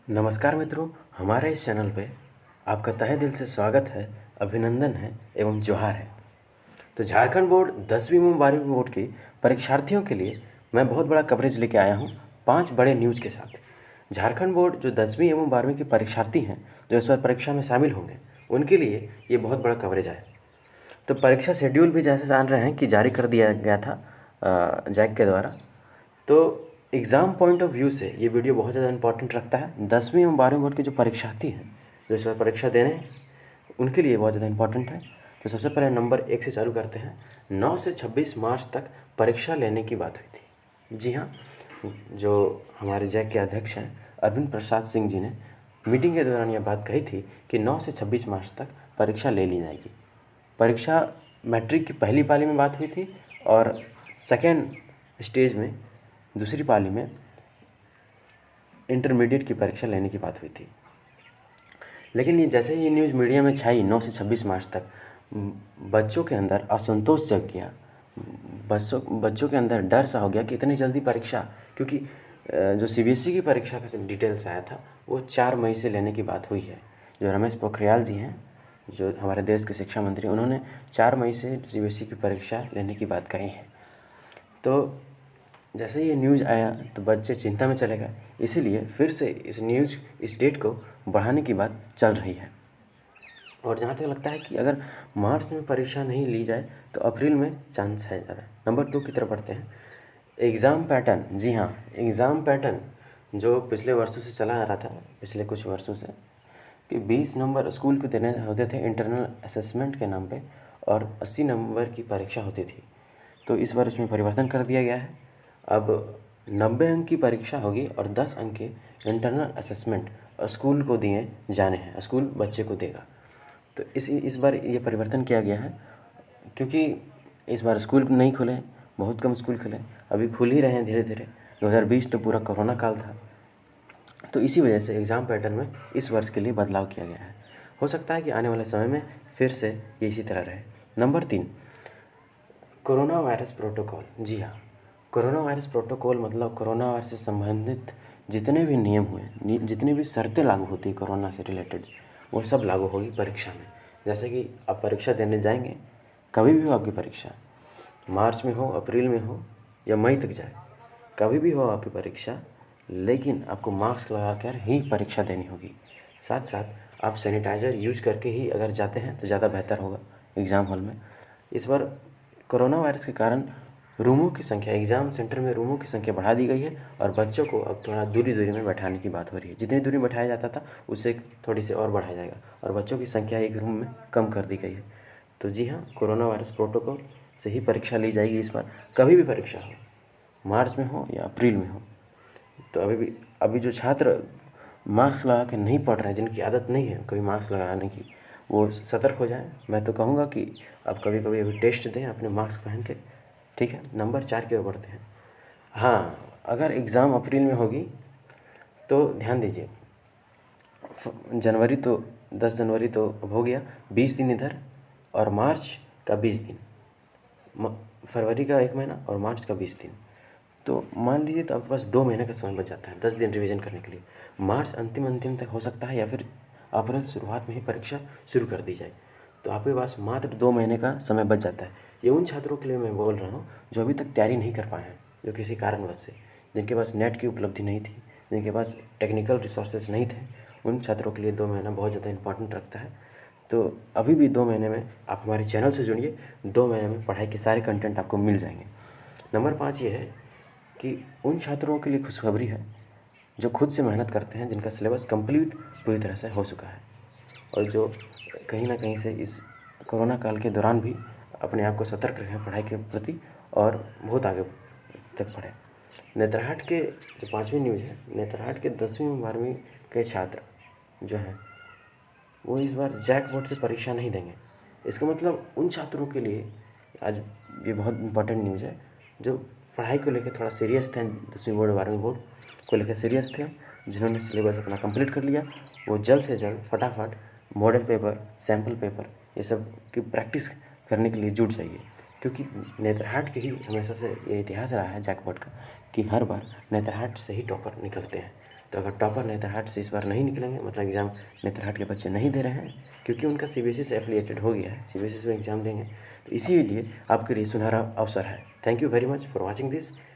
नमस्कार मित्रों, हमारे इस चैनल पे आपका तहे दिल से स्वागत है, अभिनंदन है एवं जोहार है। तो झारखंड बोर्ड 10वीं एवं 12वीं बोर्ड के परीक्षार्थियों के लिए मैं बहुत बड़ा कवरेज लेके आया हूँ 5 बड़े न्यूज़ के साथ। झारखंड बोर्ड जो 10वीं एवं 12वीं के परीक्षार्थी हैं जो इस बार परीक्षा में शामिल होंगे, उनके लिए ये बहुत बड़ा कवरेज है। तो परीक्षा शेड्यूल भी जैसे जान रहे हैं कि जारी कर दिया गया था जैक के द्वारा। तो एग्ज़ाम पॉइंट ऑफ व्यू से ये वीडियो बहुत ज़्यादा इंपॉर्टेंट रखता है। 10वीं एवं 12वीं बोर्ड के जो परीक्षार्थी हैं जो इस बार परीक्षा दे रहे हैं, उनके लिए बहुत ज़्यादा इंपॉर्टेंट है। तो सबसे पहले नंबर 1 से चालू करते हैं। 9 से 26 मार्च तक परीक्षा लेने की बात हुई थी। जी हाँ, जो हमारे जैक के अध्यक्ष हैं अरविंद प्रसाद सिंह जी ने मीटिंग के दौरान यह बात कही थी कि 9 से 26 मार्च तक परीक्षा ले ली जाएगी। परीक्षा मैट्रिक की पहली पाली में बात हुई थी और सेकेंड स्टेज में दूसरी पाली में इंटरमीडिएट की परीक्षा लेने की बात हुई थी। लेकिन ये जैसे ही न्यूज़ मीडिया में छाई 9 से 26 मार्च तक, बच्चों के अंदर असंतोष जग गया। बच्चों के अंदर डर सा हो गया कि इतनी जल्दी परीक्षा, क्योंकि जो सीबीएसई की परीक्षा का डिटेल्स आया था वो 4 मई से लेने की बात हुई है। जो रमेश पोखरियाल जी हैं, जो हमारे देश के शिक्षा मंत्री, उन्होंने 4 मई से सीबीएसई की परीक्षा लेने की बात कही है। तो जैसे ही ये न्यूज़ आया तो बच्चे चिंता में चले गए, इसीलिए फिर से इस डेट को बढ़ाने की बात चल रही है। और जहाँ तक लगता है कि अगर मार्च में परीक्षा नहीं ली जाए तो अप्रैल में चांस है ज़्यादा। नंबर 2 की तरफ बढ़ते हैं। एग्ज़ाम पैटर्न, जी हाँ, एग्ज़ाम पैटर्न जो पिछले वर्षों से चला आ रहा था, पिछले कुछ वर्षों से, कि 20 नंबर स्कूल को देने होते थे इंटरनल असेसमेंट के नाम पे और 80 नंबर की परीक्षा होती थी। तो इस बार उसमें परिवर्तन कर दिया गया है। अब 90 अंक की परीक्षा होगी और 10 अंक के इंटरनल असेसमेंट स्कूल को दिए जाने हैं, स्कूल बच्चे को देगा। तो इस बार ये परिवर्तन किया गया है क्योंकि इस बार स्कूल नहीं खुले, बहुत कम स्कूल खुले, अभी खुल ही रहे हैं धीरे धीरे। 2020 तो पूरा कोरोना काल था, तो इसी वजह से एग्ज़ाम पैटर्न में इस वर्ष के लिए बदलाव किया गया है। हो सकता है कि आने वाले समय में फिर से ये इसी तरह रहे। Number 3, corona virus protocol. जी हाँ, कोरोना वायरस प्रोटोकॉल मतलब कोरोना वायरस से संबंधित जितने भी नियम हुए, जितनी भी शर्तें लागू होती है कोरोना से रिलेटेड, वो सब लागू होगी परीक्षा में। जैसे कि आप परीक्षा देने जाएंगे, कभी भी हो आपकी परीक्षा, मार्च में हो, अप्रैल में हो या मई तक जाए, कभी भी हो आपकी परीक्षा, लेकिन आपको मास्क लगा कर ही परीक्षा देनी होगी। साथ साथ आप सैनिटाइज़र यूज करके ही अगर जाते हैं तो ज़्यादा बेहतर होगा एग्ज़ाम हॉल में। इस बार कोरोना वायरस के कारण रूमों की संख्या, एग्ज़ाम सेंटर में रूमों की संख्या बढ़ा दी गई है और बच्चों को अब थोड़ा दूरी में बैठाने की बात हो रही है। जितनी दूरी बैठाया जाता था उससे थोड़ी सी और बढ़ाया जाएगा और बच्चों की संख्या एक रूम में कम कर दी गई है। तो जी हाँ, कोरोना वायरस प्रोटोकॉल से ही परीक्षा ली जाएगी इस बार, कभी भी परीक्षा हो, मार्च में हो या अप्रैल में हो। तो अभी जो छात्र मास्क लगा के नहीं पढ़ रहे हैं, जिनकी आदत नहीं है कभी मास्क लगाने की, वो सतर्क हो जाएं। मैं तो कहूँगा कि आप कभी कभी अभी टेस्ट दें अपने मास्क पहन के, ठीक है। नंबर 4 की ओर बढ़ते हैं। हाँ, अगर एग्ज़ाम अप्रैल में होगी तो ध्यान दीजिए, जनवरी तो 10 जनवरी तो अब हो गया, 20 दिन इधर और मार्च का 20 दिन, फरवरी का 1 महीना और मार्च का 20 दिन। तो मान लीजिए तो आपके पास 2 महीने का समय बच जाता है 10 दिन रिवीजन करने के लिए। मार्च अंतिम तक हो सकता है या फिर अप्रैल शुरुआत में ही परीक्षा शुरू कर दी जाए। तो आपके पास मात्र 2 महीने का समय बच जाता है। ये उन छात्रों के लिए मैं बोल रहा हूँ जो अभी तक तैयारी नहीं कर पाए हैं, जो किसी कारणवश से, जिनके पास नेट की उपलब्धि नहीं थी, जिनके पास टेक्निकल रिसोर्सेज नहीं थे, उन छात्रों के लिए 2 महीना बहुत ज़्यादा इंपॉर्टेंट रखता है। तो अभी भी 2 महीने में आप हमारे चैनल से जुड़िए, 2 महीने में पढ़ाई के सारे कंटेंट आपको मिल जाएंगे। नंबर 5 ये है कि उन छात्रों के लिए खुशखबरी है जो खुद से मेहनत करते हैं, जिनका सिलेबस कंप्लीट पूरी तरह से हो चुका है और जो कहीं ना कहीं से इस कोरोना काल के दौरान भी अपने आप को सतर्क रखें पढ़ाई के प्रति और बहुत आगे तक पढ़ें। नेतरहाट के जो 5वीं न्यूज़ है, नेतरहाट के 10वीं और 12वीं के छात्र जो हैं वो इस बार जैक बोर्ड से परीक्षा नहीं देंगे। इसका मतलब उन छात्रों के लिए आज ये बहुत इंपॉर्टेंट न्यूज़ है जो पढ़ाई को लेकर थोड़ा सीरियस थे, 10वीं बोर्ड 12वीं बोर्ड को लेकर सीरियस थे, जिन्होंने सिलेबस अपना कंप्लीट कर लिया, वो जल्द से जल्द फटाफट मॉडल पेपर, सैम्पल पेपर, ये सब की प्रैक्टिस करने के लिए जुट जाइए। क्योंकि नेतरहाट के ही हमेशा से ये इतिहास रहा है जैक बोर्ड का कि हर बार नेतरहाट से ही टॉपर निकलते हैं। तो अगर टॉपर नेतरहाट से इस बार नहीं निकलेंगे, मतलब एग्ज़ाम नेतरहाट के बच्चे नहीं दे रहे हैं क्योंकि उनका सीबीएसई से एफिलिएटेड हो गया है, सीबीएसई में एग्ज़ाम देंगे, तो इसीलिए आपके लिए सुनहरा अवसर है। Thank you very much for watching this.